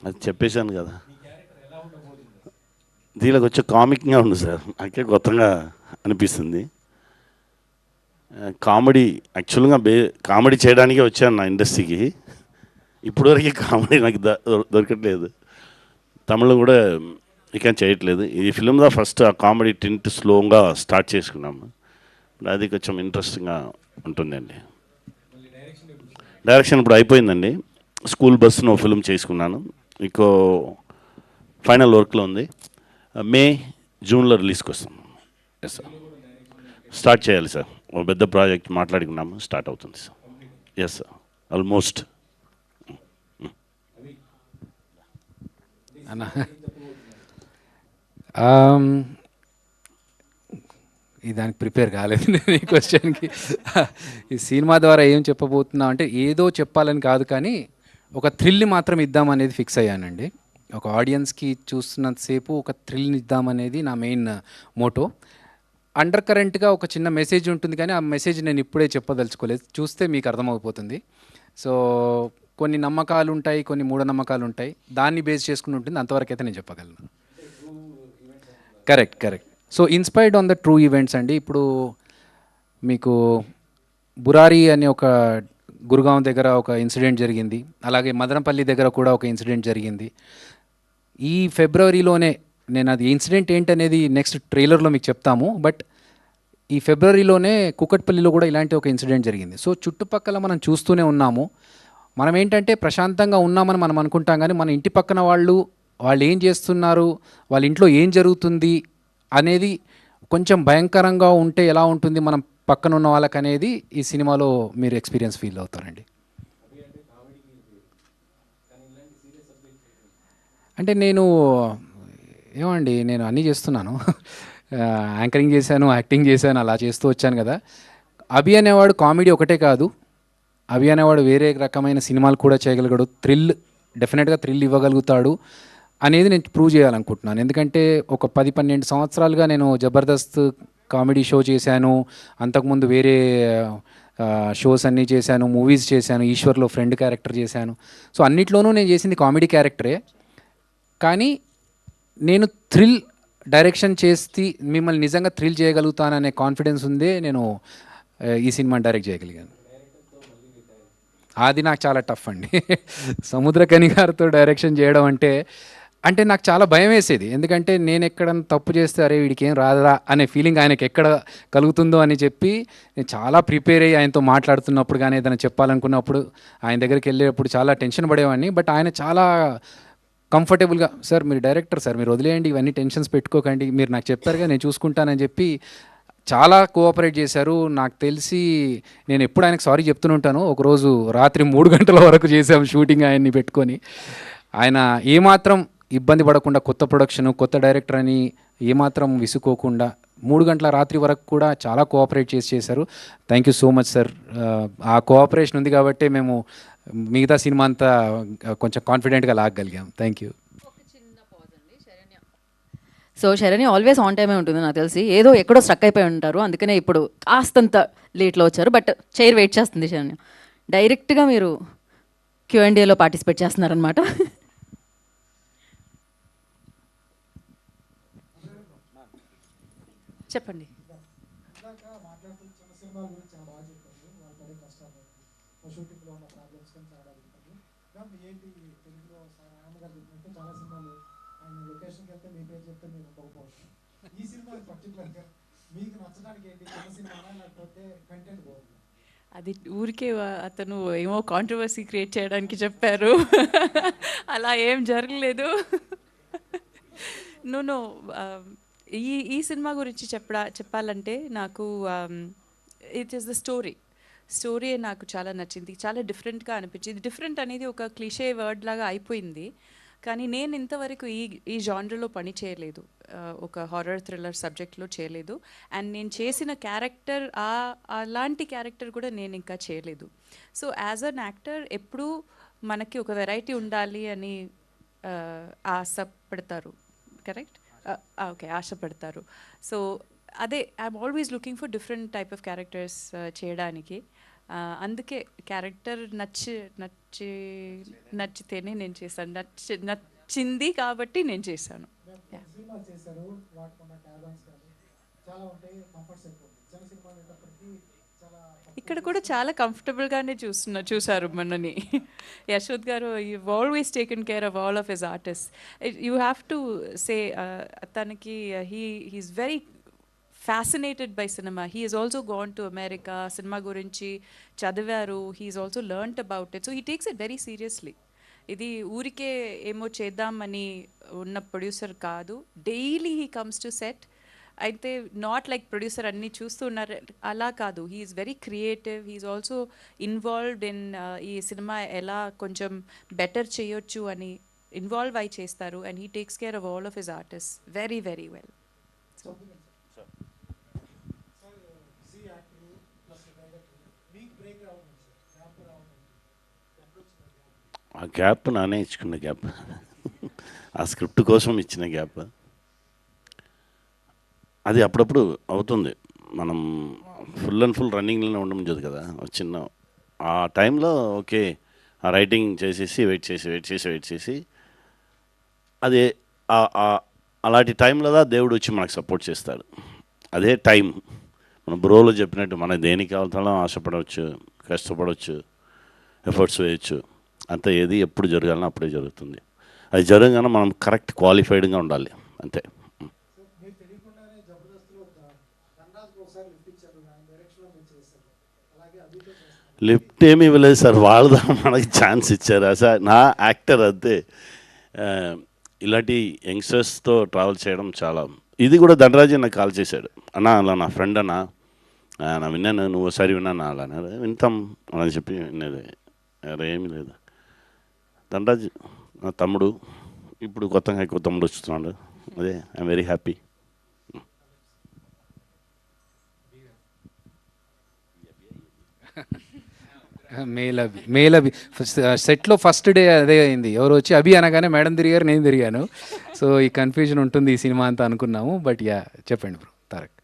అది చెప్పేశాను కదా. దీనికి వచ్చే కామిక్గా ఉంది సార్, నాకే కొత్తగా అనిపిస్తుంది. కామెడీ యాక్చువల్గా కామెడీ చేయడానికే వచ్చాను నా ఇండస్ట్రీకి. ఇప్పటివరకు కామెడీ నాకు దొరకట్లేదు. తమిళ్ కూడా ఇక చేయట్లేదు. ఈ ఫిలింలో ఫస్ట్ ఆ కామెడీ టింట్ స్లోగా స్టార్ట్ చేసుకున్నాము. అది కొంచెం ఇంట్రెస్టింగ్గా ఉంటుందండి. డైరెక్షన్ ఇప్పుడు అయిపోయిందండి. స్కూల్ బస్సును ఫిలిం చేసుకున్నాను. ఇంకో ఫైనల్ వర్క్లో ఉంది. మే జూన్లో రిలీజ్కి వస్తాం. ఎస్ సార్, స్టార్ట్ చేయాలి సార్. ఒక పెద్ద ప్రాజెక్ట్ మాట్లాడుకున్నాము, స్టార్ట్ అవుతుంది సార్. Yes sir, almost. అన్న ఈ దానికి ప్రిపేర్ కాలేదు నేను ఈ క్వశ్చన్కి. ఈ సినిమా ద్వారా ఏం చెప్పబోతున్నా అంటే ఏదో చెప్పాలని కాదు, కానీ ఒక థ్రిల్ని మాత్రం ఇద్దామనేది ఫిక్స్ అయ్యానండి. ఒక ఆడియన్స్కి చూస్తున్నంతసేపు ఒక థ్రిల్ని ఇద్దామనేది నా మెయిన్ మోటో. అండర్ కరెంట్గా ఒక చిన్న మెసేజ్ ఉంటుంది, కానీ ఆ మెసేజ్ నేను ఇప్పుడే చెప్పదలుచుకోలేదు, చూస్తే మీకు అర్థమైపోతుంది. సో కొన్ని నమ్మకాలు ఉంటాయి, కొన్ని మూఢనమ్మకాలు ఉంటాయి, దాన్ని బేస్ చేసుకుని ఉంటుంది. అంతవరకు అయితే నేను చెప్పగలను. Correct correct. So inspired on the true events అండి. ఇప్పుడు మీకు బురారి అనే ఒక గురుగాం దగ్గర ఒక ఇన్సిడెంట్ జరిగింది, అలాగే మదనపల్లి దగ్గర కూడా ఒక ఇన్సిడెంట్ జరిగింది. ఈ ఫిబ్రవరిలోనే, నేను అది ఇన్సిడెంట్ ఏంటనేది నెక్స్ట్ ట్రైలర్లో మీకు చెప్తాము, బట్ ఈ ఫిబ్రవరిలోనే కుకట్పల్లిలో కూడా ఇలాంటి ఒక ఇన్సిడెంట్ జరిగింది. సో చుట్టుపక్కల మనం చూస్తూనే ఉన్నాము. మనం ఏంటంటే ప్రశాంతంగా ఉన్నామని మనం అనుకుంటాం, కానీ మన ఇంటి పక్కన వాళ్ళు ఏం చేస్తున్నారు, వాళ్ళ ఇంట్లో ఏం జరుగుతుంది అనేది కొంచెం భయంకరంగా ఉంటే ఎలా ఉంటుంది మనం పక్కన ఉన్న వాళ్ళకి అనేది ఈ సినిమాలో మీరు ఎక్స్పీరియన్స్ ఫీల్ అవుతారండి. అంటే నేను అన్నీ చేస్తున్నాను. యాంకరింగ్ చేశాను, యాక్టింగ్ చేశాను, అలా చేస్తూ వచ్చాను కదా. అభి అనేవాడు కామెడీ ఒకటే కాదు, అభి అనేవాడు వేరే రకమైన సినిమాలు కూడా చేయగలిగాడు. డెఫినెట్గా థ్రిల్ ఇవ్వగలుగుతాడు అనేది నేను ప్రూవ్ చేయాలనుకుంటున్నాను. ఎందుకంటే ఒక 10-12 సంవత్సరాలుగా నేను జబర్దస్త్ కామెడీ షో చేశాను, అంతకుముందు వేరే షోస్ అన్నీ చేశాను, మూవీస్ చేశాను, ఈశ్వర్లో ఫ్రెండ్ క్యారెక్టర్ చేశాను. సో అన్నిట్లోనూ నేను చేసింది కామెడీ క్యారెక్టరే. కానీ నేను థ్రిల్ డైరెక్షన్ చేసి మిమ్మల్ని నిజంగా థ్రిల్ చేయగలుగుతాననే కాన్ఫిడెన్స్ ఉందే నేను ఈ సినిమాని డైరెక్ట్ చేయగలిగాను. అది నాకు చాలా టఫ్ అండి. సముద్రకని గారితో డైరెక్షన్ చేయడం అంటే నాకు చాలా భయం వేసేది. ఎందుకంటే నేను ఎక్కడ తప్పు చేస్తే అరే వీడికి ఏం రాదా అనే ఫీలింగ్ ఆయనకి ఎక్కడ కలుగుతుందో అని చెప్పి నేను చాలా ప్రిపేర్ అయ్యి ఆయనతో మాట్లాడుతున్నప్పుడు కానీ ఏదైనా చెప్పాలనుకున్నప్పుడు ఆయన దగ్గరికి వెళ్ళేటప్పుడు చాలా టెన్షన్ పడేవాడిని. బట్ ఆయన చాలా కంఫర్టబుల్గా, సార్ మీరు డైరెక్టర్ సార్, మీరు వదిలేయండి, ఇవన్నీ టెన్షన్స్ పెట్టుకోకండి, మీరు నాకు చెప్పారుగా నేను చూసుకుంటానని చెప్పి చాలా కోఆపరేట్ చేశారు. నాకు తెలిసి నేను ఎప్పుడు ఆయనకు సారీ చెప్తూనే ఉంటాను. ఒకరోజు రాత్రి 3 గంటల వరకు చేసాము షూటింగ్ ఆయన్ని పెట్టుకొని. ఆయన ఏమాత్రం ఇబ్బంది పడకుండా, కొత్త ప్రొడక్షన్, కొత్త డైరెక్టర్ అని ఏమాత్రం విసుకోకుండా 3 గంటల రాత్రి వరకు కూడా చాలా కోఆపరేట్ చేశారు. Thank you so much sir. ఆ కోఆపరేషన్ ఉంది కాబట్టి మేము మిగతా సినిమా అంతా కొంచెం కాన్ఫిడెంట్గా లాగగలిగాం. Thank you. So Saranya always on టైమే ఉంటుంది నాకు తెలిసి. ఏదో ఎక్కడో స్ట్రక్ అయిపోయి ఉంటారు, అందుకనే ఇప్పుడు కాస్తంత లేట్లో వచ్చారు. బట్ చైర్ వెయిట్ చేస్తుంది శరణ్య. డైరెక్ట్గా మీరు Q&Aలో పార్టిసిపేట్ చేస్తున్నారనమాట. చెప్పండి. అది ఊరికే అతను ఏమో కాంట్రవర్సీ క్రియేట్ చేయడానికి చెప్పారు. అలా ఏం జరగలేదు. నో ఈ సినిమా గురించి చెప్పాలంటే నాకు ఇట్ ఈస్ ద స్టోరీ నాకు చాలా నచ్చింది, చాలా డిఫరెంట్గా అనిపించింది. డిఫరెంట్ అనేది ఒక క్లిషే వర్డ్ లాగా అయిపోయింది, కానీ నేను ఇంతవరకు ఈ జానర్లో పని చేయలేదు, ఒక హారర్ థ్రిల్లర్ సబ్జెక్ట్లో చేయలేదు. అండ్ నేను చేసిన క్యారెక్టర్ అలాంటి క్యారెక్టర్ కూడా నేను ఇంకా చేయలేదు. సో యాజ్ అన్ యాక్టర్ ఎప్పుడూ మనకి ఒక వెరైటీ ఉండాలి అని ఆశపడతారు. కరెక్ట్? ఓకే, ఆశపడతారు. సో అదే I'm always looking for different type of characters చేయడానికి. అందుకే క్యారెక్టర్ నచ్చితేనే నేను చేశాను, నచ్చింది కాబట్టి నేను చేశాను. Yeah. సినిమా చేశారు, వాటికి ఉన్న ట్యాగ్లైన్స్ కానీ చాలా ఉంటాయి, కంఫర్ట్స్ ఎక్కువ ఉంటాయి. చిన్న సినిమా అనేటప్పటికీ చాలా ఇక్కడ కూడా చాలా కంఫర్టబుల్గానే చూసారు మనని. యశోద్ గారు you always taken care of all of his artist. You have to say తనకి he is very fascinated by cinema. He is also gone to America, cinema గురించి చదివారు, he is also learned about it, so he takes it very seriously. ఇది ఊరికే ఏమో చేద్దామని ఉన్న producer కాదు. Daily he comes to set. అయితే నాట్ లైక్ ప్రొడ్యూసర్ అన్నీ చూస్తూ ఉన్నారు అలా కాదు. He is very creative, he is also involved in ఈ సినిమా ఎలా కొంచెం బెటర్ చేయొచ్చు అని ఇన్వాల్వ్ అయి చేస్తారు. And he takes care of all of his artist very very well. So సి యాక్టర్ ప్లస్ డైరెక్టర్ మీకు బ్రేక్ రావడం సార్, గ్యాప్ రావడం ఎప్పుడు వచ్చిన గ్యాప్? ఆ గ్యాప్ నానే ఇచ్చుకున్న గ్యాప్, ఆ స్క్రిప్ట్ కోసం ఇచ్చిన గ్యాప్. అది అప్పుడప్పుడు అవుతుంది, మనం ఫుల్ అండ్ ఫుల్ రన్నింగ్లోనే ఉండదు కదా. చిన్న ఆ టైంలో ఓకే, ఆ రైటింగ్ చేసేసి వెయిట్ చేసి అదే అలాంటి టైంలో దేవుడు వచ్చి మనకు సపోర్ట్ చేస్తాడు. అదే టైం మన బ్రోలో చెప్పినట్టు మనం దేనికి కావాలో ఆశపడవచ్చు, కష్టపడవచ్చు, ఎఫర్ట్స్ వేయచ్చు. అంతే, ఏది ఎప్పుడు జరగాలనో అప్పుడే జరుగుతుంది. అది జరగగానే మనం కరెక్ట్ క్వాలిఫైడ్గా ఉండాలి, అంతే. మీరు తెలియకుండానే జబర్దస్త్లో ధనరాజ్కి ఒకసారి లిఫ్ట్ ఇచ్చారు, ఆయన డైరెక్షన్లో మీరు చేశారు, అలాగే అభితో చేస్తారు. లిఫ్ట్ ఏమీ ఇవ్వలేదు సార్, వాళ్ళు మనకి ఛాన్స్ ఇచ్చారు. సార్ నా యాక్టర్ అంతే. ఇలాంటి యంగ్స్టర్స్తో ట్రావెల్ చేయడం చాలా. ఇది కూడా ధనరాజే నాకు కాల్ చేశాడు, అన్నా అలా నా ఫ్రెండ్ అన్నా, నా విన్నాను, నువ్వు ఒకసారి విన్నాను అలా వింటాం అని చెప్పి వినేది. అరే ఏమీ లేదు, ధనరాజ్ నా తమ్ముడు, ఇప్పుడు కొత్తగా ఎక్కువ తమ్ముడు వస్తున్నాడు. అదే ఐఎమ్ వెరీ హ్యాపీ. మేల్ అభి సెట్లో ఫస్ట్ డే అదే అయింది. ఎవరు వచ్చి అభి అనగానే మేడం తిరిగారు, నేను తిరిగాను. సో ఈ కన్ఫ్యూజన్ ఉంటుంది ఈ సినిమా అంతా అనుకున్నాము. బట్ యా, చెప్పండి బ్రో తారక్.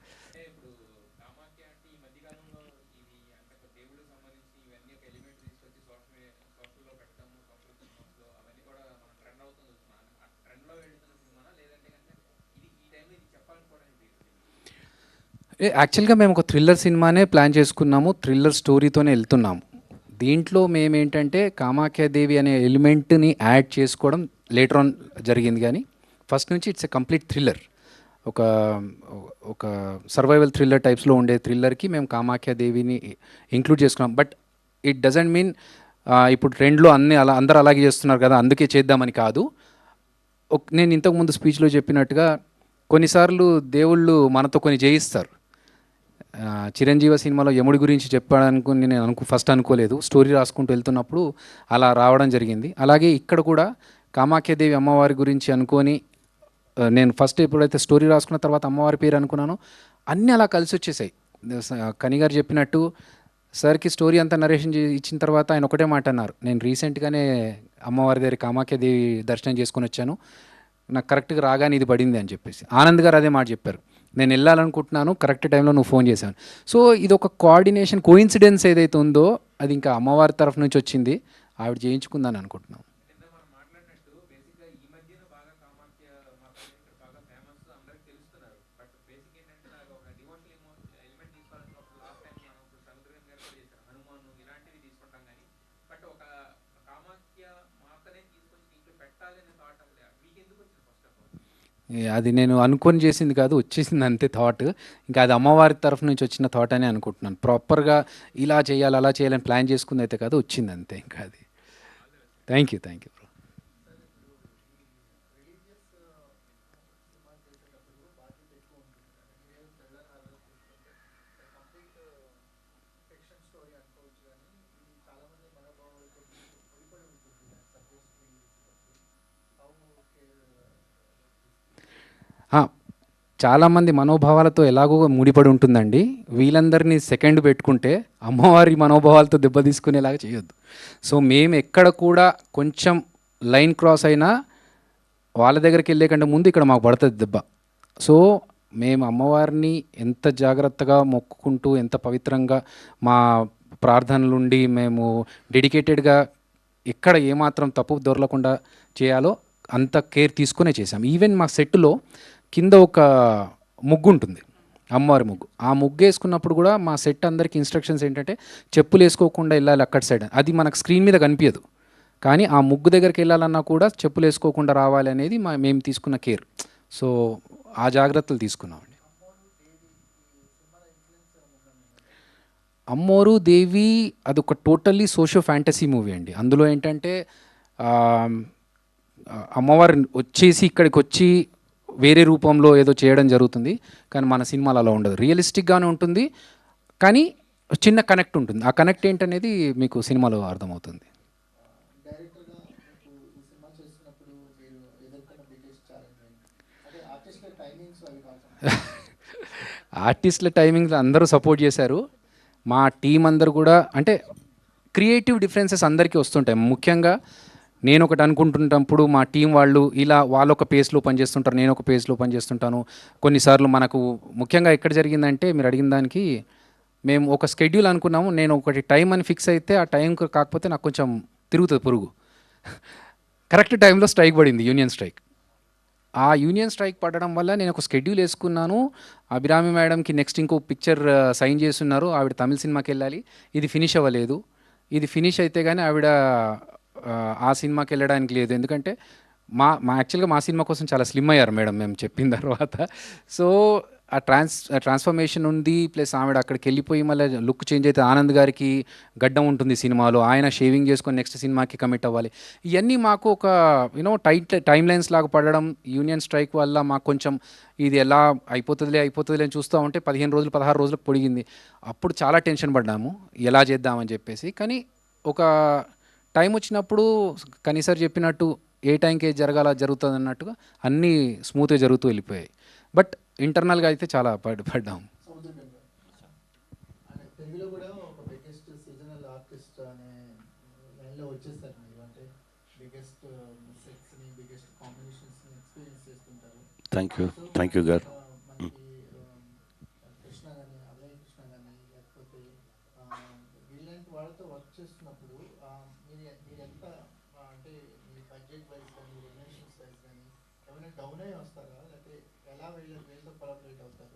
యాక్చువల్గా మేము ఒక థ్రిల్లర్ సినిమానే ప్లాన్ చేసుకున్నాము, థ్రిల్లర్ స్టోరీతోనే వెళ్తున్నాము. దీంట్లో మేమేంటంటే కామాఖ్యాదేవి అనే ఎలిమెంట్ని యాడ్ చేసుకోవడం లేటర్ ఆన్ జరిగింది, కానీ ఫస్ట్ నుంచి ఇట్స్ ఎ కంప్లీట్ థ్రిల్లర్. ఒక ఒక సర్వైవల్ థ్రిల్లర్ టైప్స్లో ఉండే థ్రిల్లర్కి మేము కామాఖ్యాదేవిని ఇంక్లూడ్ చేసుకున్నాం. బట్ ఇట్ డజంట్ మీన్ ఇప్పుడు ట్రెండ్లో అందరూ అలాగే చేస్తున్నారు కదా అందుకే చేద్దామని కాదు. నేను ఇంతకుముందు స్పీచ్లో చెప్పినట్టుగా కొన్నిసార్లు దేవుళ్ళు మనతో కొన్ని చేయిస్తారు. చిరంజీవి సినిమాలో యముడి గురించి చెప్పాడనుకుని నేను ఫస్ట్ అనుకోలేదు, స్టోరీ రాసుకుంటూ వెళ్తున్నప్పుడు అలా రావడం జరిగింది. అలాగే ఇక్కడ కూడా కామాఖ్యాదేవి అమ్మవారి గురించి అనుకొని నేను ఫస్ట్ ఎప్పుడైతే స్టోరీ రాసుకున్న తర్వాత అమ్మవారి పేరు అనుకున్నానో అన్నీ అలా కలిసి వచ్చేసాయి. కనిగారు చెప్పినట్టు సార్కి స్టోరీ అంతా నరేషన్ ఇచ్చిన తర్వాత ఆయన ఒకటే మాట అన్నారు, నేను రీసెంట్గానే అమ్మవారి దగ్గర కామాఖ్యాదేవి దర్శనం చేసుకొని వచ్చాను, నాకు కరెక్ట్గా రాగానే ఇది పడింది అని చెప్పేసి. ఆనంద్ గారు అదే మాట చెప్పారు, నేను వెళ్ళాలనుకుంటున్నాను, కరెక్ట్ టైంలో నువ్వు ఫోన్ చేశాను. సో ఇది ఒక కోఆర్డినేషన్, కోఇన్సిడెన్స్ ఏదైతే ఉందో అది ఇంకా అమ్మవారి తరఫు నుంచి వచ్చింది, ఆవిడ చేయించుకుందని అనుకుంటున్నాం. అది నేను అనుకొని చేసింది కాదు, వచ్చేసింది అంతే థాట్. ఇంకా అది అమ్మవారి తరఫు నుంచి వచ్చిన థాట్ అని అనుకుంటున్నాను. ప్రాపర్గా ఇలా చేయాలి అలా చేయాలని ప్లాన్ చేసుకుంది అయితే కాదు, వచ్చింది అంతే. ఇంకా అది థ్యాంక్ యూ బ్రో. చాలామంది మనోభావాలతో ఎలాగో ముడిపడి ఉంటుందండి. వీళ్ళందరినీ సెకండ్ పెట్టుకుంటే అమ్మవారి మనోభావాలతో దెబ్బ తీసుకునేలాగా చేయొద్దు. సో మేము ఎక్కడ కూడా కొంచెం లైన్ క్రాస్ అయినా వాళ్ళ దగ్గరికి వెళ్ళే కంటే ముందు ఇక్కడ మాకు పడుతుంది దెబ్బ. సో మేము అమ్మవారిని ఎంత జాగ్రత్తగా మొక్కుకుంటూ ఎంత పవిత్రంగా మా ప్రార్థనలుండి మేము డెడికేటెడ్గా ఎక్కడ ఏమాత్రం తప్పు దొరలకుండా చేయాలో అంత కేర్ తీసుకునే చేసాం. ఈవెన్ మా సెట్లో కింద ఒక ముగ్గు ఉంటుంది, అమ్మవారి ముగ్గు. ఆ ముగ్గు వేసుకున్నప్పుడు కూడా మా సెట్ అందరికి ఇన్స్ట్రక్షన్స్ ఏంటంటే చెప్పులు వేసుకోకుండా వెళ్ళాలి అక్కడ సైడ్. అది మనకు స్క్రీన్ మీద కనిపించదు, కానీ ఆ ముగ్గు దగ్గరికి వెళ్ళాలన్నా కూడా చెప్పులు వేసుకోకుండా రావాలి అనేది మేము తీసుకున్న కేర్. సో ఆ జాగ్రత్తలు తీసుకున్నామండి. అమ్మోరు దేవి అదొక టోటల్లీ సోషో ఫ్యాంటసీ మూవీ అండి. అందులో ఏంటంటే అమ్మవారు వచ్చేసి ఇక్కడికి వచ్చి వేరే రూపంలో ఏదో చేయడం జరుగుతుంది, కానీ మన సినిమాలో అలా ఉండదు. రియలిస్టిక్గానే ఉంటుంది, కానీ చిన్న కనెక్ట్ ఉంటుంది. ఆ కనెక్ట్ ఏంటనేది మీకు సినిమాలో అర్థమవుతుంది. ఆర్టిస్టుల టైమింగ్స్ అందరూ సపోర్ట్ చేశారు. మా టీం అందరు కూడా అంటే క్రియేటివ్ డిఫరెన్సెస్ అందరికీ వస్తుంటాయి. ముఖ్యంగా నేను ఒకటి అనుకుంటున్నప్పుడు మా టీం వాళ్ళు ఇలా వాళ్ళొక పేస్లో పనిచేస్తుంటారు, నేను ఒక పేస్లో పనిచేస్తుంటాను. కొన్నిసార్లు మనకు ముఖ్యంగా ఎక్కడ జరిగిందంటే మీరు అడిగిన దానికి మేము ఒక స్కెడ్యూల్ అనుకున్నాము. నేను ఒకటి టైం అని ఫిక్స్ అయితే ఆ టైం కాకపోతే నాకు కొంచెం తిరుగుతుంది పురుగు. కరెక్ట్ టైంలో స్ట్రైక్ పడింది, యూనియన్ స్ట్రైక్. ఆ యూనియన్ స్ట్రైక్ పడడం వల్ల నేను ఒక స్కెడ్యూల్ వేసుకున్నాను. అభిరామి మేడంకి నెక్స్ట్ ఇంకో పిక్చర్ సైన్ చేస్తున్నారు, ఆవిడ తమిళ సినిమాకి వెళ్ళాలి. ఇది ఫినిష్ అవ్వలేదు. ఇది ఫినిష్ అయితే కానీ ఆవిడ ఆ సినిమాకి వెళ్ళడానికి లేదు. ఎందుకంటే యాక్చువల్గా మా సినిమా కోసం చాలా స్లిమ్ అయ్యారు మేడం మేము చెప్పిన తర్వాత. సో ఆ ట్రాన్స్ఫర్మేషన్ ఉంది, ప్లస్ ఆవిడ అక్కడికి వెళ్ళిపోయి మళ్ళీ లుక్ చేంజ్ అయితే ఆనంద్ గారికి గడ్డం ఉంటుంది సినిమాలో, ఆయన షేవింగ్ చేసుకొని నెక్స్ట్ సినిమాకి కమిట్ అవ్వాలి. ఇవన్నీ మాకు ఒక టైమ్ లైన్స్ లాగా పడడం, యూనియన్ స్ట్రైక్ వల్ల మాకు కొంచెం ఇది ఎలా అయిపోతుందిలే అని చూస్తూ ఉంటే 15 రోజులు 16 రోజులకు పొడిగింది. అప్పుడు చాలా టెన్షన్ పడ్డాము ఎలా చేద్దామని చెప్పేసి. కానీ ఒక టైం వచ్చినప్పుడు కనీసారి చెప్పినట్టు ఏ టైంకి ఏది జరగాల జరుగుతుంది అన్నట్టుగా అన్నీ స్మూత్గా జరుగుతూ వెళ్ళిపోయాయి. బట్ ఇంటర్నల్గా అయితే చాలా పడ్డాం. తెలుగులో కూడా ఒక బిగ్గెస్ట్ సీజనల్ ఆర్టిస్ట్ అనే లైన్లో వచ్చేసారు మీరు. అంటే బిగ్గెస్ట్ సెట్స్ని, బిగ్గెస్ట్ కాంబినేషన్స్ని ఎక్స్పీరియన్స్ చేస్తుంటారు. థ్యాంక్ యూ గారు. మనకి కృష్ణ కానీ, అభయ కృష్ణ కానీ, లేకపోతే వీళ్ళంటి వాళ్ళతో వర్క్ చేస్తున్నప్పుడు మీరు ఎంత అంటే మీ బడ్జెట్ వైజ్ కానీ, రిలేషన్స్ వైజ్ కానీ ఏమైనా డౌన్ అయ్యి వస్తారా, లేకపోతే ఎలా వీళ్ళతో కొలాబరేట్ అవుతారు?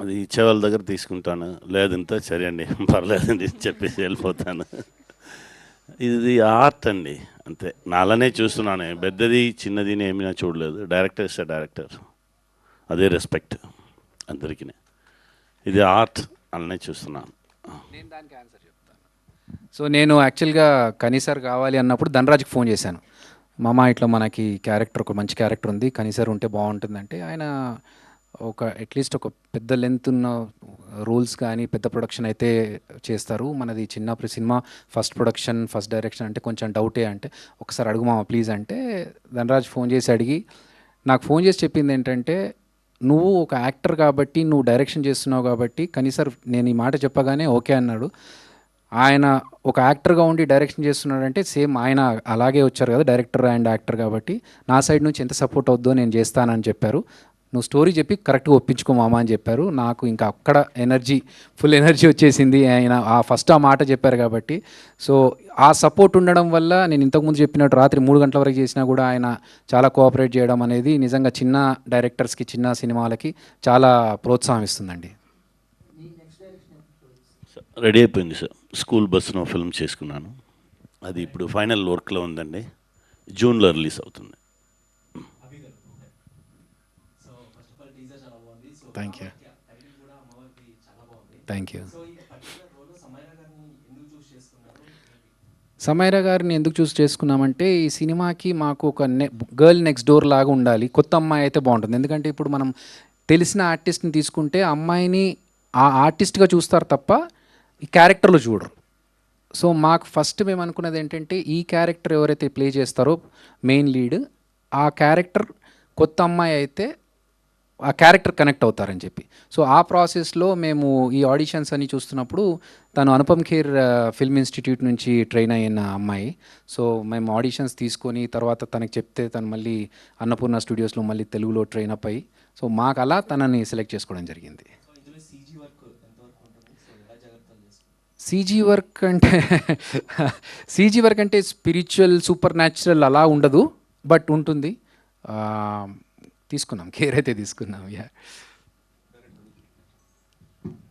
అది ఇచ్చే వాళ్ళ దగ్గర తీసుకుంటాను, లేదంతా సరే అండి పర్లేదండి చెప్పేసి వెళ్ళిపోతాను. ఇది ఆర్ట్ అండి, అంతే. నాలానే చూస్తున్నాను, పెద్దది చిన్నది ఏమైనా చూడలేదు. డైరెక్టర్ ఇస్తే డైరెక్టర్, అదే రెస్పెక్ట్ అందరికీ. ఇది ఆర్ట్ అలానే చూస్తున్నాను. నేను దానికి ఆన్సర్ చెప్తాను. సో నేను యాక్చువల్గా కనీసార్ కావాలి అన్నప్పుడు ధనరాజ్కి ఫోన్ చేశాను. మామ ఇట్లా మనకి క్యారెక్టర్, ఒక మంచి క్యారెక్టర్ ఉంది, కనీసార్ ఉంటే బాగుంటుందంటే ఆయన అట్లీస్ట్ ఒక పెద్ద లెంత్ ఉన్న రూల్స్ కానీ పెద్ద ప్రొడక్షన్ అయితే చేస్తారు. మనది చిన్న cinema, first production, first direction అంటే కొంచెం డౌటే. అంటే ఒకసారి అడుగు మామ ప్లీజ్ అంటే ధనరాజ్ ఫోన్ చేసి అడిగి నాకు ఫోన్ చేసి చెప్పింది ఏంటంటే, నువ్వు ఒక యాక్టర్ కాబట్టి, నువ్వు డైరెక్షన్ చేస్తున్నావు కాబట్టి కనీసార్ నేను ఈ మాట చెప్పగానే ఓకే అన్నాడు. ఆయన ఒక యాక్టర్గా ఉండి డైరెక్షన్ చేస్తున్నాడంటే సేమ్ ఆయన అలాగే వచ్చారు కదా, డైరెక్టర్ అండ్ యాక్టర్ కాబట్టి నా సైడ్ నుంచి ఎంత సపోర్ట్ అవుద్దో నేను చేస్తానని చెప్పారు. నువ్వు స్టోరీ చెప్పి కరెక్ట్గా ఒప్పించుకో మామ అని చెప్పారు. నాకు ఇంకా అక్కడ ఫుల్ ఎనర్జీ వచ్చేసింది. ఆయన ఫస్ట్ ఆ మాట చెప్పారు కాబట్టి. సో ఆ సపోర్ట్ ఉండడం వల్ల నేను ఇంతకుముందు చెప్పినట్టు రాత్రి 3 గంటల వరకు చేసినా కూడా ఆయన చాలా కోఆపరేట్ చేయడం అనేది నిజంగా చిన్న డైరెక్టర్స్కి, చిన్న సినిమాలకి చాలా ప్రోత్సాహం ఇస్తుందండి. రెడీ అయిపోయింది సార్. స్కూల్ బస్సును ఫిల్మ్ చేసుకున్నాను, అది ఇప్పుడు ఫైనల్ వర్క్లో ఉందండి. జూన్లో రిలీజ్ అవుతుంది. Thank you. సమైరా గారిని ఎందుకు చూస్ చేసుకున్నామంటే, ఈ సినిమాకి మాకు ఒక గర్ల్ నెక్స్ట్ డోర్ లాగా ఉండాలి, కొత్త అమ్మాయి అయితే బాగుంటుంది. ఎందుకంటే ఇప్పుడు మనం తెలిసిన ఆర్టిస్ట్ని తీసుకుంటే అమ్మాయిని ఆ ఆర్టిస్ట్గా చూస్తారు తప్ప ఈ క్యారెక్టర్లో చూడరు. సో మాకు ఫస్ట్ మేము అనుకున్నది ఏంటంటే, ఈ క్యారెక్టర్ ఎవరైతే ప్లే చేస్తారో మెయిన్ లీడ్, ఆ క్యారెక్టర్ కొత్త అమ్మాయి అయితే ఆ క్యారెక్టర్ కనెక్ట్ అవుతారని చెప్పి. సో ఆ ప్రాసెస్లో మేము ఈ ఆడిషన్స్ అని చూస్తున్నప్పుడు తను అనుపమ్ ఖేర్ ఫిల్మ్ ఇన్స్టిట్యూట్ నుంచి ట్రైన్ అయిన అమ్మాయి. సో మేము ఆడిషన్స్ తీసుకొని తర్వాత తనకి చెప్తే తను మళ్ళీ అన్నపూర్ణ స్టూడియోస్లో మళ్ళీ తెలుగులో ట్రైన్ అప్ అయ్యి, సో మాకు అలా తనని సెలెక్ట్ చేసుకోవడం జరిగింది. సీజీ వర్క్ అంటే సీజీ వర్క్ అంటే స్పిరిచువల్ సూపర్ న్యాచురల్ అలా ఉండదు, బట్ ఉంటుంది. ఆ, తీసుకున్నాం, కేర్ అయితే తీసుకున్నాం. యా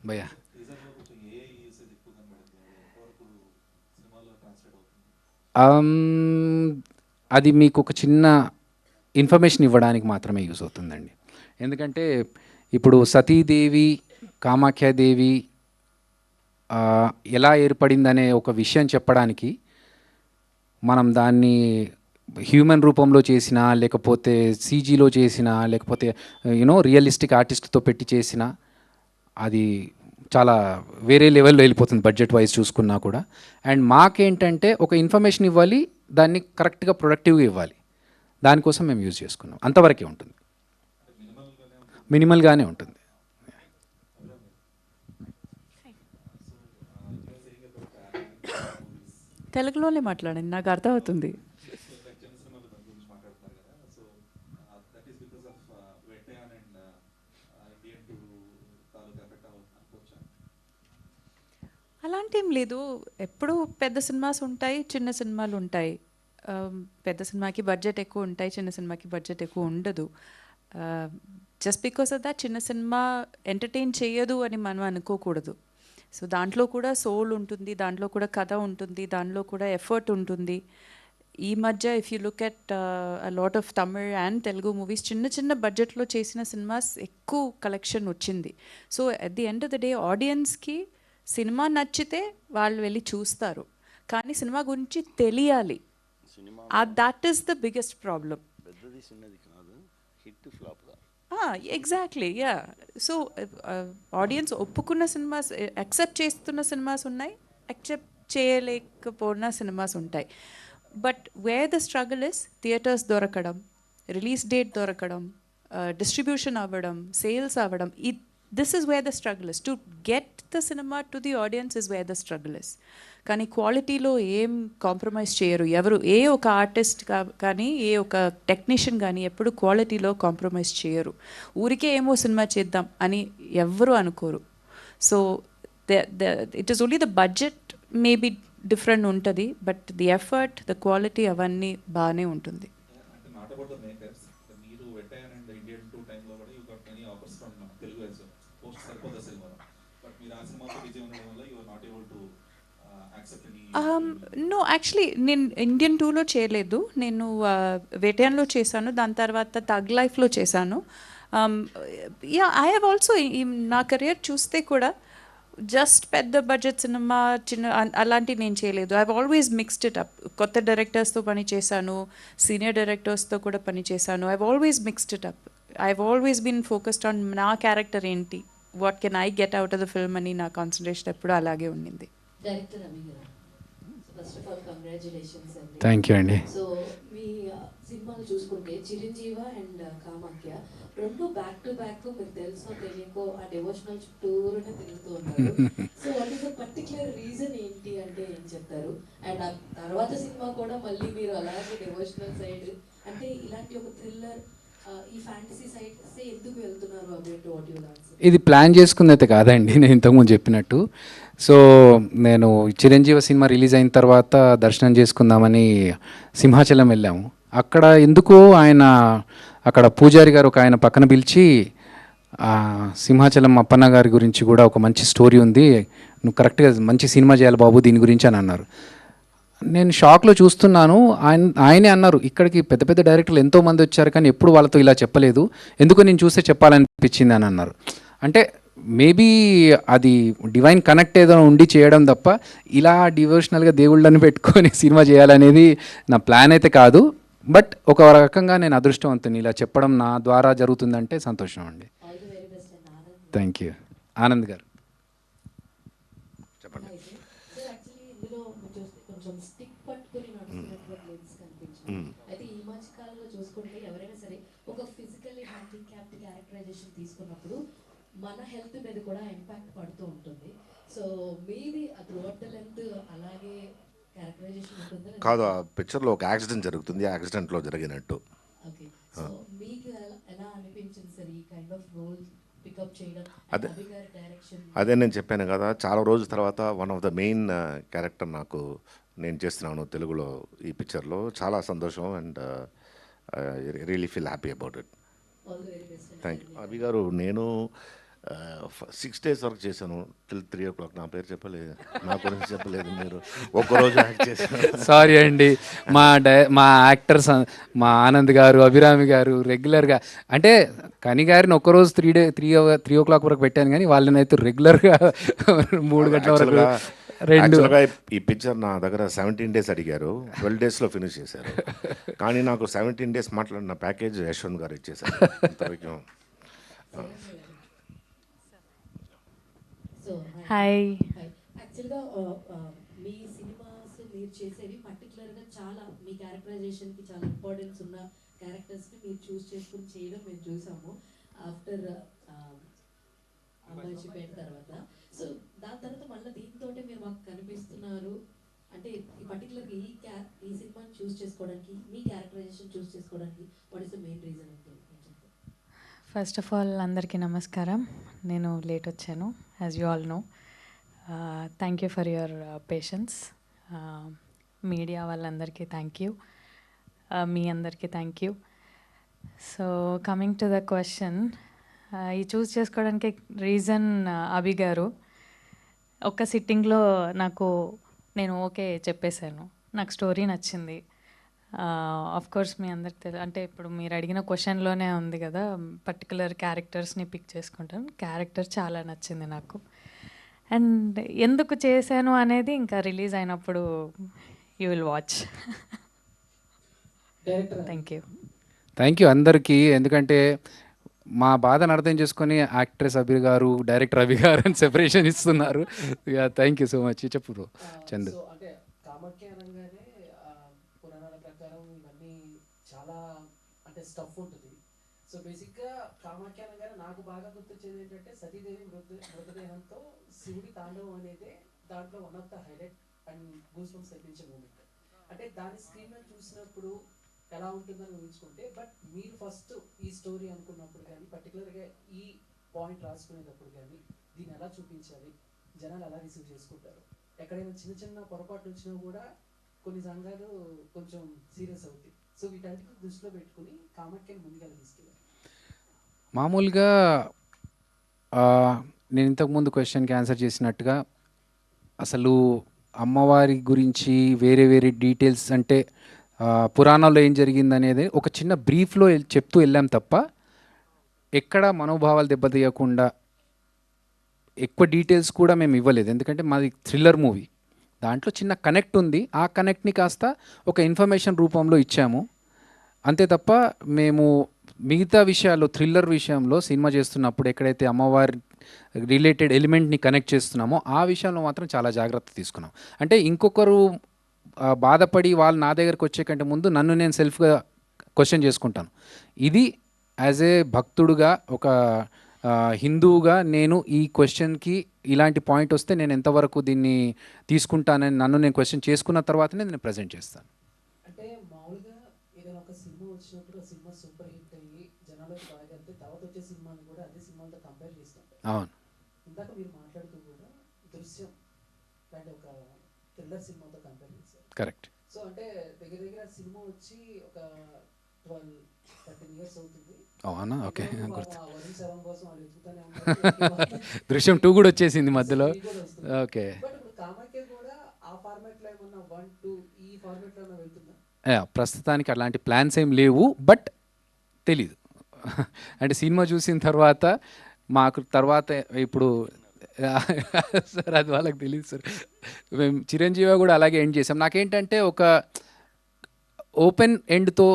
భయ్యా. అది మీకు ఒక చిన్న ఇన్ఫర్మేషన్ ఇవ్వడానికి మాత్రమే యూజ్ అవుతుందండి. ఎందుకంటే ఇప్పుడు సతీదేవి, కామాఖ్యాదేవి ఎలా ఏర్పడిందనే ఒక విషయం చెప్పడానికి మనం దాన్ని హ్యూమన్ రూపంలో చేసినా, లేకపోతే సీజీలో చేసినా, లేకపోతే రియలిస్టిక్ ఆర్టిస్ట్తో పెట్టి చేసినా అది చాలా వేరే లెవెల్లో వెళ్ళిపోతుంది బడ్జెట్ వైజ్ చూసుకున్నా కూడా. అండ్ మాకేంటంటే ఒక ఇన్ఫర్మేషన్ ఇవ్వాలి, దాన్ని కరెక్ట్గా ప్రొడక్టివ్గా ఇవ్వాలి. దానికోసం మేము యూజ్ చేసుకున్నాం. అంతవరకే ఉంటుంది, మినిమల్గానే ఉంటుంది. తెలుగులోనే మాట్లాడండి, నాకు అర్థమవుతుంది. అలాంటి ఏం లేదు. ఎప్పుడు పెద్ద సినిమాస్ ఉంటాయి, చిన్న సినిమాలు ఉంటాయి. పెద్ద సినిమాకి బడ్జెట్ ఎక్కువ ఉంటాయి, చిన్న సినిమాకి బడ్జెట్ ఎక్కువ ఉండదు. జస్ట్ బికాస్ ఆఫ్ దట్ చిన్న సినిమా ఎంటర్టైన్ చేయదు అని మనం అనుకోకూడదు. సో దాంట్లో కూడా సోల్ ఉంటుంది, దాంట్లో కూడా కథ ఉంటుంది, దాంట్లో కూడా ఎఫర్ట్ ఉంటుంది. ఈ మధ్య if you look at lot of Tamil and Telugu movies, చిన్న చిన్న బడ్జెట్లో చేసిన సినిమాస్ ఎక్కువ కలెక్షన్ వచ్చింది. So at the end of the day ఆడియన్స్కి సినిమా నచ్చితే వాళ్ళు వెళ్ళి చూస్తారు, కానీ సినిమా గురించి తెలియాలి. That is the biggest problem. Exactly, yeah. So audience ఒప్పుకున్న సినిమాస్, యాక్సెప్ట్ చేస్తున్న సినిమాస్ ఉన్నాయి, యాక్సెప్ట్ చేయలేకపోయిన సినిమాస్ ఉంటాయి. But where the struggle is theatres దొరకడం, రిలీజ్ డేట్ దొరకడం, డిస్ట్రిబ్యూషన్ అవ్వడం, సేల్స్ అవ్వడం. This is where the struggle is. To get the cinema to the audience is where the struggle is. కానీ క్వాలిటీలో ఏం compromise చేయరు ఎవరు. ఏ ఒక ఆర్టిస్ట్ కానీ, ఏ ఒక టెక్నీషియన్ కానీ ఎప్పుడు క్వాలిటీలో కాంప్రమైజ్ చేయరు. ఊరికే ఏమో సినిమా చేద్దాం అని ఎవ్వరూ అనుకోరు. So it is only the budget maybe different ఉంటుంది, but the effort, the quality అవన్నీ బాగానే ఉంటుంది. నో, యాక్చువల్లీ నేను ఇండియన్ 2లో చేయలేదు. నేను వేటయాన్లో చేశాను, దాని తర్వాత తగ్ లైఫ్లో చేశాను. యా, ఐ హ్యావ్ ఆల్సో నా కెరియర్ చూస్తే కూడా జస్ట్ పెద్ద బడ్జెట్ సినిమా, చిన్న అలాంటివి నేను చేయలేదు. I have always mixed it up. కొత్త డైరెక్టర్స్తో పని చేశాను, సీనియర్ డైరెక్టర్స్తో కూడా పని చేశాను. I have always mixed it up. I have always been focused on నా క్యారెక్టర్ ఏంటి, what can I get out of the film అని నా కాన్సన్ట్రేషన్ ఎప్పుడు అలాగే ఉండింది. డైరెక్టర్ అవి గారు, ఫస్ట్ ఆఫ్ ఆల్ కంగ్రాచులేషన్స్ అండి. థ్యాంక్ యూ అండి. సో మీ సినిమాలు చూసుకుంటే చిరంజీవ అండ్ కామాఖ్య రెండు బ్యాక్ టు బ్యాక్, మీకు తెలుసో తెలియకో ఆ డివోషనల్ చుట్టూరునే తిరుగుతూ ఉన్నారు. So what is the particular reason ఏంటి అంటే ఏం చెప్తారు? అండ్ ఆ తర్వాత సినిమా కూడా మళ్ళీ మీరు అలాగే డివోషనల్ సైడ్, అంటే ఇలాంటి ఒక థ్రిల్లర్, ఈ ఫ్యాంటసీ సైడ్ ఎందుకు వెళ్తున్నారు అబౌట్ వాట్ యు ఆన్సర్? ఇది ప్లాన్ చేసుకుంది అయితే కాదండి, నేను ఇంతకుముందు చెప్పినట్టు. సో నేను చిరంజీవి సినిమా రిలీజ్ అయిన తర్వాత దర్శనం చేసుకుందామని సింహాచలం వెళ్ళాము. అక్కడ ఎందుకో ఆయన, అక్కడ పూజారి గారు ఒక ఆయన పక్కన పిలిచి, సింహాచలం అప్పన్న గారి గురించి కూడా ఒక మంచి స్టోరీ ఉంది, నువ్వు కరెక్ట్గా మంచి సినిమా చేయాలి బాబు దీని గురించి అని అన్నారు. నేను షాక్లో చూస్తున్నాను. ఆయనే అన్నారు, ఇక్కడికి పెద్ద పెద్ద డైరెక్టర్లు ఎంతోమంది వచ్చారు కానీ ఎప్పుడు వాళ్ళతో ఇలా చెప్పలేదు, ఎందుకో నేను చూస్తే చెప్పాలనిపించింది అని అన్నారు. అంటే మేబీ అది డివైన్ కనెక్ట్ ఏదో ఉండి చేయడం తప్ప ఇలా డివోషనల్గా దేవుళ్ళని పెట్టుకొని సినిమా చేయాలనేది నా ప్లాన్ అయితే కాదు. బట్ ఒక రకంగా నేను అదృష్టవంతుని, ఇలా చెప్పడం నా ద్వారా జరుగుతుందంటే సంతోషం అండి. Thank you. ఆనంద్ గారు చెప్పండి. కొంచెం స్టిక్ పట్టుకొని నడుస్తున్నటువంటి లెన్స్ కనిపించింది. అయితే ఈ మధ్య కాలంలో చూసుకుంటే ఎవరైనా సరే ఒక ఫిజికల్లీ హ్యాండిక్యాప్డ్ క్యారెక్టరైజేషన్ తీసుకున్నప్పుడు మన హెల్త్ మీద కూడా ఇంపాక్ట్ పడుతూ ఉంటుంది. సో మీది త్రూఅవుట్ ద లెంత్ అలాగే క్యారెక్టరైజేషన్ ఉంటుందా? కాదు, ఆ పిక్చర్లో ఒక యాక్సిడెంట్ జరుగుతుంది, ఆ యాక్సిడెంట్లో జరిగినట్టు. ఓకే, సో మీకు ఎలా అనిపించింది సార్ ఈ kind of role pick up pick up చేయడం అదే. అభి గారి డైరెక్షన్ అదే నేను చెప్పాను కదా, చాలా రోజుల తర్వాత one of the main character నాకు నేను చేస్తున్నాను తెలుగులో ఈ పిక్చర్లో. చాలా సంతోషం and really feel happy about it. All the very best. Thank you. Abhi గారు, నేను 6 days వర్క్ చేశాను టిల్ 3 o'clock. నా పేరు చెప్పలేదు, నా గురించి చెప్పలేదు మీరు. ఒక్కరోజు యాక్ట్ చేశాను. సారీ అండి. మా యాక్టర్స్ మా ఆనంద్ గారు, అభిరామి గారు రెగ్యులర్గా, అంటే కని గారిని ఒక్కరోజు 3 o'clock వరకు పెట్టాను, కానీ వాళ్ళని అయితే రెగ్యులర్గా 3 గంటల వరకు యాక్చువల్గా ఈ పిక్చర్ నా దగ్గర 17 days అడిగారు, 12 daysలో ఫినిష్ చేశారు. కానీ నాకు 17 days మాట్లాడిన ప్యాకేజ్ యశ్వంత్ గారు ఇచ్చేశారు ఇంతవరకు. So hi. యాక్చువల్గా మీ సినిమాస్ మీరు చేసేవి పర్టికులర్గా చాలా మీ క్యారెక్టరైజేషన్కి చాలా ఇంపార్టెన్స్ ఉన్న క్యారెక్టర్స్ని మీరు చూస్ చేసుకుని చేయడం మేము చూసాము ఆఫ్టర్ అంబాజీపేట తర్వాత. సో దాని తర్వాత మళ్ళీ దీంతో మీరు మాకు కనిపిస్తున్నారు అంటే ఈ పర్టికులర్గా ఈ సినిమాని చూస్ చేసుకోవడానికి, మీ క్యారెక్టరైజేషన్ చూస్ చేసుకోవడానికి what is the main reason అంటే ఫస్ట్ ఆఫ్ ఆల్ అందరికీ నమస్కారం. నేను లేట్ వచ్చాను, as you all know. Thank you for your patience. Media వాళ్ళందరికీ థ్యాంక్ యూ, మీ అందరికీ thank you. So coming to the question, ఈ చూస్ చేసుకోవడానికి రీజన్ అభి గారు. ఒక్క సిట్టింగ్లో నేను ఓకే చెప్పేశాను, నాకు స్టోరీ నచ్చింది. ఆఫ్ కోర్స్ మీ అందరికి తెలుసు, అంటే ఇప్పుడు మీరు అడిగిన క్వశ్చన్లోనే ఉంది కదా, పర్టికులర్ క్యారెక్టర్స్ని పిక్ చేసుకుంటాను. క్యారెక్టర్ చాలా నచ్చింది నాకు. అండ్ ఎందుకు చేశాను అనేది ఇంకా రిలీజ్ అయినప్పుడు you will watch. Thank you అందరికీ. ఎందుకంటే మా బాధను అర్థం చేసుకొని యాక్ట్రెస్ అభి గారు, డైరెక్టర్ అభి గారు అని సెపరేషన్ ఇస్తున్నారు. Thank you so much. చెప్పు బ్రో చందు. సో అంటే కామాఖ్య అనగానే పురాణాల ప్రకారం ఇవన్నీ చాలా అంటే స్టఫ్ ఉంటుంది. సో బేసిక్గా కామాఖ్య అనగానే నాకు బాగా గుర్తొచ్చేది ఏంటంటే సతీదేవి మృతదేహంతో శివుడి తాండవం అనేది దాంట్లో one of the highlight and goose bumps తెప్పించే మూమెంట్. అంటే దాని స్క్రీన్ మీద చూసినప్పుడు ఎలా ఉంటుందని ఊహించుకుంటే, బట్ మీరు ఫస్ట్ ఈ స్టోరీ అనుకున్నప్పుడు కానీ, పర్టికులర్గా ఈ పాయింట్ రాసుకునేటప్పుడు కానీ దీన్ని ఎలా చూపించాలి, జనాలు ఎలా రిసీవ్ చేసుకుంటారు, ఎక్కడైనా చిన్న చిన్న పొరపాట్లు వచ్చినా కూడా కొన్ని సంఘాలు కొంచెం సీరియస్ అవుతాయి. సో వీటన్నిటిని దృష్టిలో పెట్టుకుని కామాఖ్యని ముందుగా తీసుకెళ్ళారు. మామూలుగా నేను ఇంతకుముందు క్వశ్చన్కి ఆన్సర్ చేసినట్టుగా అసలు అమ్మవారి గురించి వేరే వేరే డీటెయిల్స్ అంటే పురాణాల్లో ఏం జరిగింది అనేది ఒక చిన్న బ్రీఫ్లో చెప్తూ వెళ్ళాం తప్ప ఎక్కడ మనోభావాలు దెబ్బతీయకుండా ఎక్కువ డీటెయిల్స్ కూడా మేము ఇవ్వలేదు. ఎందుకంటే మాది థ్రిల్లర్ మూవీ, దాంట్లో చిన్న కనెక్ట్ ఉంది, ఆ కనెక్ట్ని కాస్త ఒక ఇన్ఫర్మేషన్ రూపంలో ఇచ్చాము అంతే తప్ప మేము మిగతా విషయాల్లో థ్రిల్లర్ విషయంలో సినిమా చేస్తున్నప్పుడు ఎక్కడైతే అమ్మవారి రిలేటెడ్ ఎలిమెంట్ని కనెక్ట్ చేస్తున్నామో ఆ విషయంలో మాత్రం చాలా జాగ్రత్త తీసుకున్నాం. అంటే ఇంకొకరు బాధపడి వాళ్ళు నా దగ్గరకు వచ్చే కంటే ముందు నన్ను నేను సెల్ఫ్గా క్వశ్చన్ చేసుకుంటాను. ఇది యాజ్ ఏ భక్తుడుగా ఒక హిందువుగా నేను ఈ క్వశ్చన్కి ఇలాంటి పాయింట్ వస్తే నేను ఎంతవరకు దీన్ని తీసుకుంటానని నన్ను నేను క్వశ్చన్ చేసుకున్న తర్వాతనే నేను ప్రజెంట్ చేస్తాను. అంటే మామూలుగా ఏదైనా ఒక సినిమా వచ్చినప్పుడు ఆ సినిమా సూపర్ హిట్ అయ్యి జనాలకు బాగా వెళ్తే తర్వాత వచ్చే సినిమాని కూడా అదే సినిమాలతో కంపేర్ చేస్తాం. అవును, ఇందాక మీరు మాట్లాడుతూ కూడా దృశ్యం లాంటి ఒక థ్రిల్లర్ సినిమాతో కంపేర్ చేశారు. కరెక్ట్. సో అంటే దగ్గర దగ్గర సినిమా వచ్చి ఒక 12-13 years అవుతుంది. అవునా, ఓకే. గుర్తు వరుణ్ శరం కోసం వాళ్ళు వెతుకుతూనే ఉన్నారు. దృశ్యం 2 కూడా వచ్చేసింది మధ్యలో. ఓకే. బట్ ఇప్పుడు కామాఖ్య కూడా ఆ ఫార్మాట్ లో ఏమన్నా 1, 2 ఈ ఫార్మాట్ లో వెళ్తుందా? ప్రస్తుతానికి అలాంటి ప్లాన్స్ ఏం లేవు, బట్ తెలీదు. అంటే సినిమా చూసిన తర్వాత మాకు తర్వాత ఇప్పుడు సార్ అది వాళ్ళకి తెలియదు సార్. మేము చిరంజీవి కూడా అలాగే ఎండ్ చేసాం. నాకేంటంటే ఒక ఓపెన్ ఎండ్తో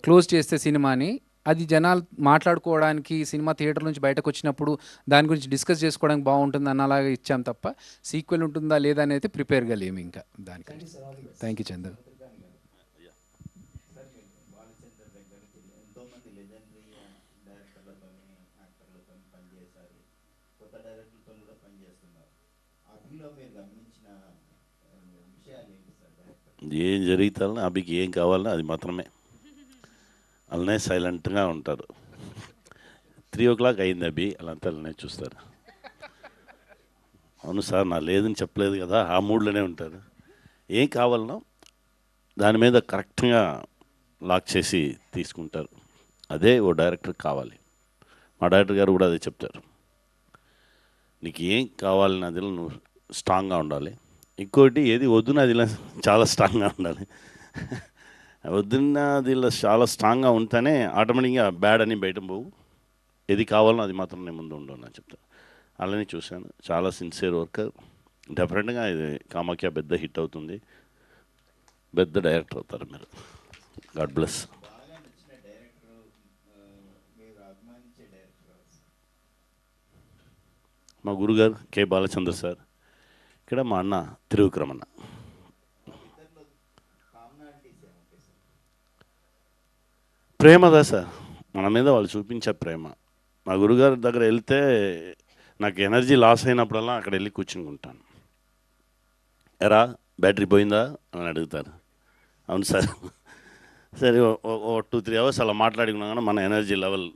క్లోజ్ చేస్తే సినిమాని అది జనాలు మాట్లాడుకోవడానికి సినిమా థియేటర్ నుంచి బయటకు వచ్చినప్పుడు దాని గురించి డిస్కస్ చేసుకోవడానికి బాగుంటుంది అన్నలాగా ఇచ్చాం తప్ప సీక్వెల్ ఉంటుందా లేదా అని అయితే ప్రిపేర్గా లేము ఇంకా దానికి. Thank you Chandu. ఏం జరుగుతానో అభికి ఏం కావాలన్నా అది మాత్రమే. అలానే సైలెంట్గా ఉంటారు. 3 o'clock అయింది అభి అలా అంతా చూస్తారు. అవును సార్ నా లేదని చెప్పలేదు కదా, ఆ మూడ్లోనే ఉంటారు. ఏం కావాలనో దాని మీద కరెక్ట్గా లాక్ చేసి తీసుకుంటారు. అదే ఓ డైరెక్టర్ కావాలి. మా డైరెక్టర్ గారు కూడా అదే చెప్తారు. నీకు ఏం కావాలని అదిలో నువ్వు స్ట్రాంగ్గా ఉండాలి. ఇంకోటి ఏది వద్దున అదిలో చాలా స్ట్రాంగ్గా ఉండాలి. వద్దున్న అదిలో చాలా స్ట్రాంగ్గా ఉంటేనే ఆటోమేటిక్గా బ్యాడ్ అని బయట పోవు. ఏది కావాలో అది మాత్రం నేను ముందు ఉండవు అని చెప్తాను. అలానే చూశాను. చాలా సిన్సియర్ వర్కర్. డెఫినెట్గా ఇది కామాఖ్య పెద్ద హిట్ అవుతుంది. పెద్ద డైరెక్టర్ అవుతారు మీరు. God bless. మా గురుగారు కె బాలచంద్ర సార్, ఇక్కడ మా అన్న త్రివిక్రమన్న. ప్రేమదా సార్, మన మీద వాళ్ళు చూపించే ప్రేమ. మా గురుగారి దగ్గర వెళ్తే నాకు ఎనర్జీ లాస్ అయినప్పుడల్లా అక్కడ వెళ్ళి కూర్చుంటాను. ఎరా బ్యాటరీ పోయిందా అని అడుగుతారు. అవును సార్. సరే ఓ 2-3 అవర్స్ అలా మాట్లాడుకున్నా కానీ మన ఎనర్జీ లెవెల్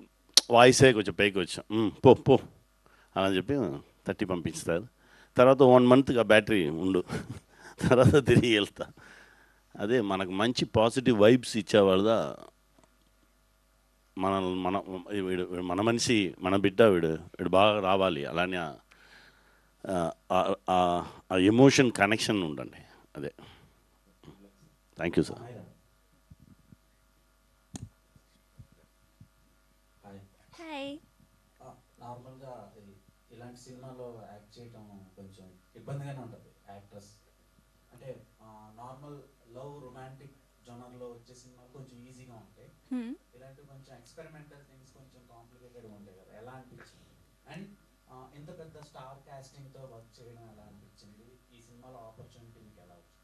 వాయిసే కొంచెం పైకి వచ్చాం. పో అలా చెప్పి తట్టి పంపిస్తారు. తర్వాత 1 monthగా బ్యాటరీ ఉండు, తర్వాత తిరిగి వెళ్తా. అదే మనకు మంచి పాజిటివ్ వైబ్స్ ఇచ్చేవాళ్ళదా వీడు మన మనిషి, మన బిడ్డ, వీడు బాగా రావాలి అలానే ఆ ఎమోషన్ కనెక్షన్ ఉండండి. అదే. Thank you sir. హాయ్. నార్మల్గా ఇలాంటి సినిమాలో యాక్ట్ చేయటం కొంచెం ఇబ్బందిగానే ఉంటుంది యాక్టర్స్. అంటే నార్మల్ లవ్ రొమాంటిక్ జోనర్లో వచ్చే సినిమాలు కొంచెం ఈజీగా ఉంటాయి. ఇలాంటి కొంచెం ఎక్స్పెరిమెంటల్ థింగ్స్ కొంచెం కాంప్లికేటెడ్గా ఉంటాయి కదా, ఎలా అనిపించింది? అండ్ ఇంత పెద్ద స్టార్ కాస్టింగ్తో వర్క్ చేయడం ఎలా అనిపించింది? ఈ సినిమాలో ఆపర్చునిటీ మీకు ఎలా వచ్చింది?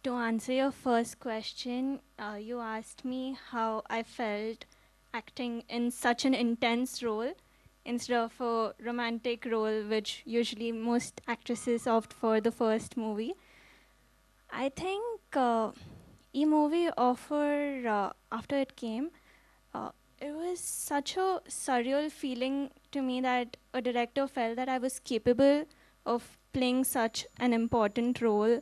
To answer your first question, you asked me how I felt acting in such an intense role instead of a romantic role, which usually most actresses opt for the first movie. I think movie offer after it came, it was such a surreal feeling to me that a director felt that I was capable of playing such an important role,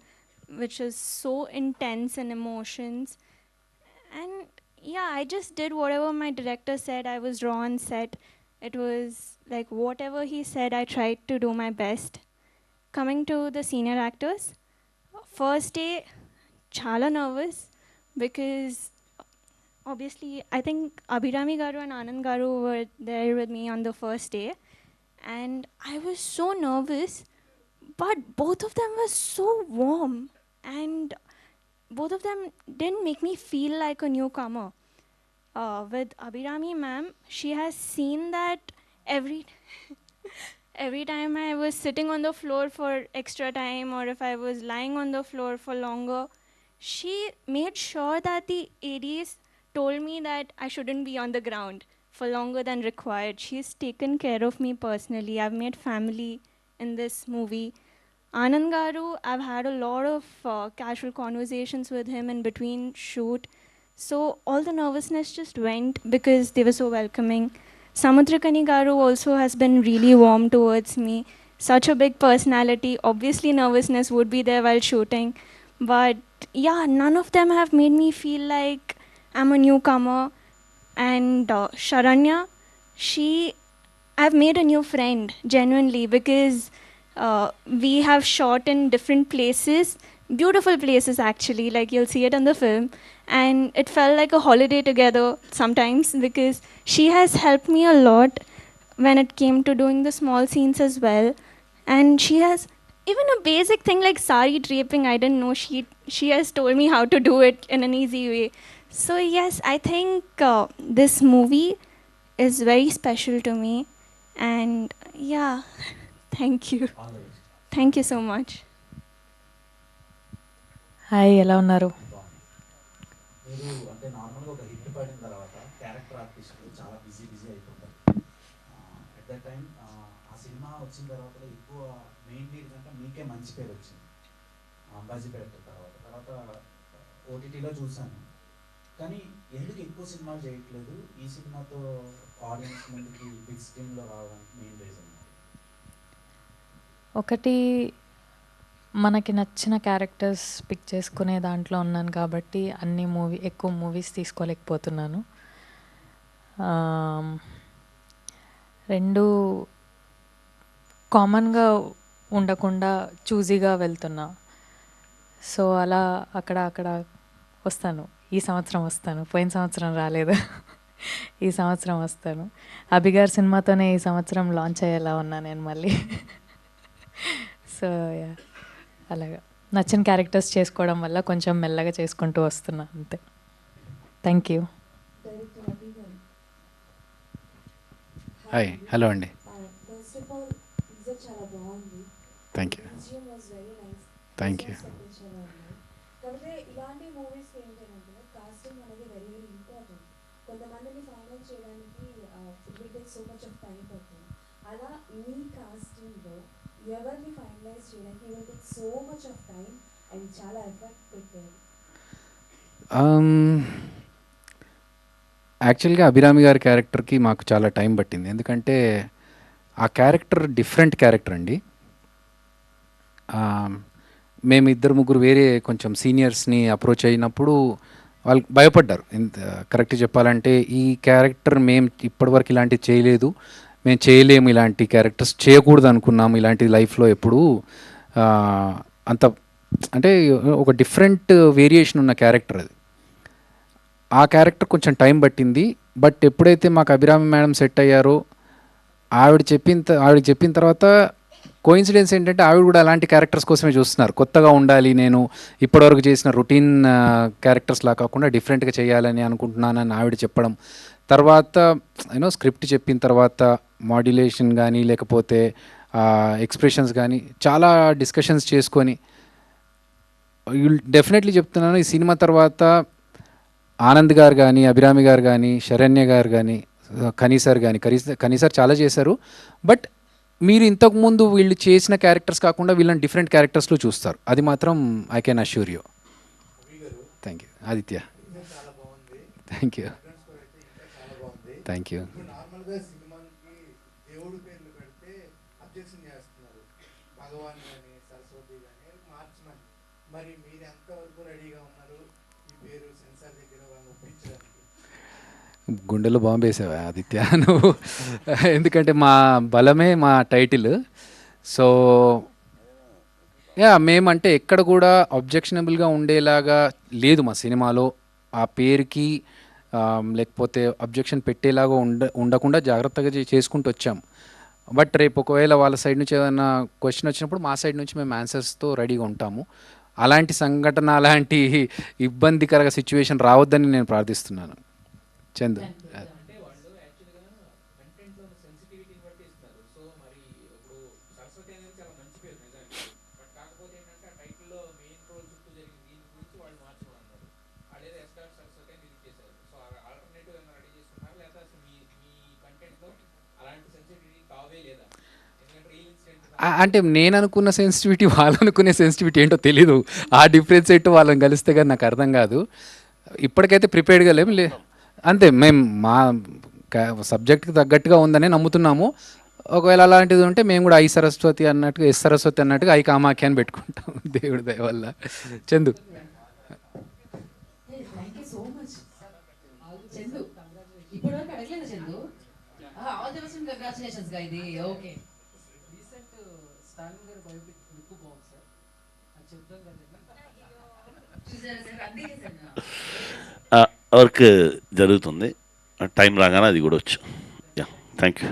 which is so intense in emotions. And yeah, I just did whatever my director said. I was raw on set. It was like whatever he said, I tried to do my best. Coming to the senior actors, first day chala nervous because obviously I think Abhirami Garu and Anand Garu were there with me on the first day, and I was so nervous, but both of them were so warm, and both of them didn't make me feel like a newcomer. With Abhirami ma'am, she has seen that every time I was sitting on the floor for extra time, or if I was lying on the floor for longer, she made sure that the ADs told me that I shouldn't be on the ground for longer than required. She's taken care of me personally. I've made family in this movie. Anand Garu, I've had a lot of casual conversations with him in between shoot. So all the nervousness just went because they were so welcoming. Samudrakani Garu also has been really warm towards me. Such a big personality. Obviously nervousness would be there while shooting. But yeah, none of them have made me feel like I'm a newcomer. And Sharanya, I've made a new friend, genuinely, because we have shot in different places, beautiful places actually, like you'll see it in the film. And it felt like a holiday together sometimes because she has helped me a lot when it came to doing the small scenes as well. And she has even a basic thing like sari draping, I didn't know. She has told me how to do it in an easy way. So yes, I think this movie is very special to me. And yeah, thank you. Thank you so much. Hi, ఎలా ఉన్నారు? మీరు అంటే నార్మల్గా ఒక hit పడిన తర్వాత character ఆర్టిస్టులు చాలా బిజీ అయిపోతారు. అట్ దట్ టైం ఆ సినిమా వచ్చిన తర్వాత ఎక్కువ మెయిన్ లీడ్ కంటే మీకే మంచి పేరు వచ్చింది అంబాజీపేట తర్వాత ఓటీటీలో చూశాను. కానీ ఎందుకు ఎక్కువ సినిమాలు చేయట్లేదు, ఈ సినిమాతో ఆడియన్స్ ముందుకి బిగ్ స్క్రీన్లో రావడానికి మెయిన్ రీజన్? ఒకటి, మనకి నచ్చిన క్యారెక్టర్స్ పిక్ చేసుకునే దాంట్లో ఉన్నాను కాబట్టి ఎక్కువ మూవీస్ తీసుకోలేకపోతున్నాను. రెండు, కామన్గా ఉండకుండా చూజీగా వెళ్తున్నా. సో అలా అక్కడ వస్తాను. ఈ సంవత్సరం వస్తాను, పోయిన సంవత్సరం రాలేదు. ఈ సంవత్సరం వస్తాను. అభిగారి సినిమాతోనే ఈ సంవత్సరం లాంచ్ అయ్యేలా ఉన్నా నేను మళ్ళీ. సో అలాగా నచ్చిన క్యారెక్టర్స్ చేసుకోవడం వల్ల కొంచెం మెల్లగా చేసుకుంటూ వస్తున్నా అంతే. Thank you. డైరెక్టర్ అభి గారు, హాయ్, హలో అండి. ఫస్ట్ ఆఫ్ ఆల్ టీజర్ చాలా బాగుంది. Thank you. విజయం was very nice. Thank you. చాలా ఉన్నాయి. కాకపోతే ఇలాంటి మూవీస్ ఏంటంటే కాస్టింగ్ అనేది వెరీ వెరీ ఇంపార్టెంట్. కొంతమందిని ఫైనల్ చేయడానికి it will take so much of time పడుతుంది. అలా మీ కాస్టింగ్లో ఎవరిని ఫైనలైజ్ చేయడానికి it will take so much of time and చాలా ఎఫర్ట్ పెట్టారు? యాక్చువల్గా అభిరామి గారి క్యారెక్టర్కి మాకు చాలా టైం పట్టింది. ఎందుకంటే ఆ క్యారెక్టర్ డిఫరెంట్ క్యారెక్టర్ అండి. మేము ఇద్దరు ముగ్గురు వేరే కొంచెం సీనియర్స్ని అప్రోచ్ అయినప్పుడు వాళ్ళు భయపడ్డారు. కరెక్ట్ చెప్పాలంటే ఈ క్యారెక్టర్ మేము ఇప్పటివరకు ఇలాంటివి చేయలేదు, మేము చేయలేము, ఇలాంటి క్యారెక్టర్స్ చేయకూడదు అనుకున్నాము, ఇలాంటి లైఫ్లో ఎప్పుడు అంత అంటే ఒక డిఫరెంట్ వేరియేషన్ ఉన్న క్యారెక్టర్ అది. ఆ క్యారెక్టర్ కొంచెం టైం పట్టింది. బట్ ఎప్పుడైతే మాకు అభిరామి మేడం సెట్ అయ్యారో ఆవిడ చెప్పిన తర్వాత కోయిన్సిడెన్స్ ఏంటంటే ఆవిడ కూడా అలాంటి క్యారెక్టర్స్ కోసమే చూస్తున్నారు. కొత్తగా ఉండాలి, నేను ఇప్పటివరకు చేసిన రొటీన్ క్యారెక్టర్స్లా కాకుండా డిఫరెంట్గా చేయాలని అనుకుంటున్నానని ఆవిడ చెప్పడం, తర్వాత స్క్రిప్ట్ చెప్పిన తర్వాత మాడ్యులేషన్ కానీ లేకపోతే ఎక్స్ప్రెషన్స్ కానీ చాలా డిస్కషన్స్ చేసుకొని డెఫినెట్లీ చెప్తున్నాను, ఈ సినిమా తర్వాత ఆనంద్ గారు కానీ, అభిరామి గారు కానీ, శరణ్య గారు కానీ, కనీసార్ కానీ, కనీసార్ చాలా చేశారు. బట్ మీరు ఇంతకుముందు వీళ్ళు చేసిన క్యారెక్టర్స్ కాకుండా వీళ్ళని డిఫరెంట్ క్యారెక్టర్స్లో చూస్తారు, అది మాత్రం I can assure you. Thank you. Aditya, thank you. Thank you. నార్మల్గా సినిమాకి దేవుడి పేర్లు పెడితే అబ్జెక్షన్ చేస్తున్నారు, భగవాన్ కానీ సరస్వతి కానీ మార్చమని. మరి మీరు ఎంతవరకు రెడీగా ఉన్నారు ఈ పేరు సెన్సార్ దగ్గర వాళ్ళని ఒప్పించడానికి? గుండెలో బాంబు వేసావా ఆదిత్య నువ్వు? ఎందుకంటే మా బలమే మా టైటిల్. సో మేమంటే ఎక్కడ కూడా అబ్జెక్షనబుల్గా ఉండేలాగా లేదు మా సినిమాలో. ఆ పేరుకి లేకపోతే అబ్జెక్షన్ పెట్టేలాగా ఉండకుండా జాగ్రత్తగా చేసుకుంటూ వచ్చాం. బట్ రేపు ఒకవేళ వాళ్ళ సైడ్ నుంచి ఏదైనా క్వశ్చన్ వచ్చినప్పుడు మా సైడ్ నుంచి మేము ఆన్సర్స్తో రెడీగా ఉంటాము. అలాంటి సంఘటన, అలాంటి ఇబ్బందికర సిచ్యువేషన్ రావద్దని నేను ప్రార్థిస్తున్నాను. చందు, అంటే నేను అనుకున్న సెన్సిటివిటీ వాళ్ళు అనుకునే సెన్సిటివిటీ ఏంటో తెలీదు. ఆ డిఫరెన్స్ ఏంటో వాళ్ళని కలిస్తే కానీ నాకు అర్థం కాదు. ఇప్పటికైతే ప్రిపేర్డ్గా లేము. అంతే, మేము మా సబ్జెక్ట్కి తగ్గట్టుగా ఉందనే నమ్ముతున్నాము. ఒకవేళ అలాంటిది ఉంటే మేము కూడా ఐ సరస్వతి అన్నట్టుగా, ఎస్ సరస్వతి అన్నట్టుగా ఐ కామాఖ్య అని పెట్టుకుంటాం దేవుడి దయ వల్ల. Chandu, thank you so much. Chandu ఇప్పటివరకు అడగలేదు Chandu. All the best, congratulations గా. ఇది ఓకే. రీసెంట్ స్టాలిన్ గారి బయోపిక్ లుక్ బాగుంది సార్, అది చెప్తాం కదా. వర్క్ జరుగుతుంది, టైం రాగానే అది కూడా వచ్చు. Yeah, thank you.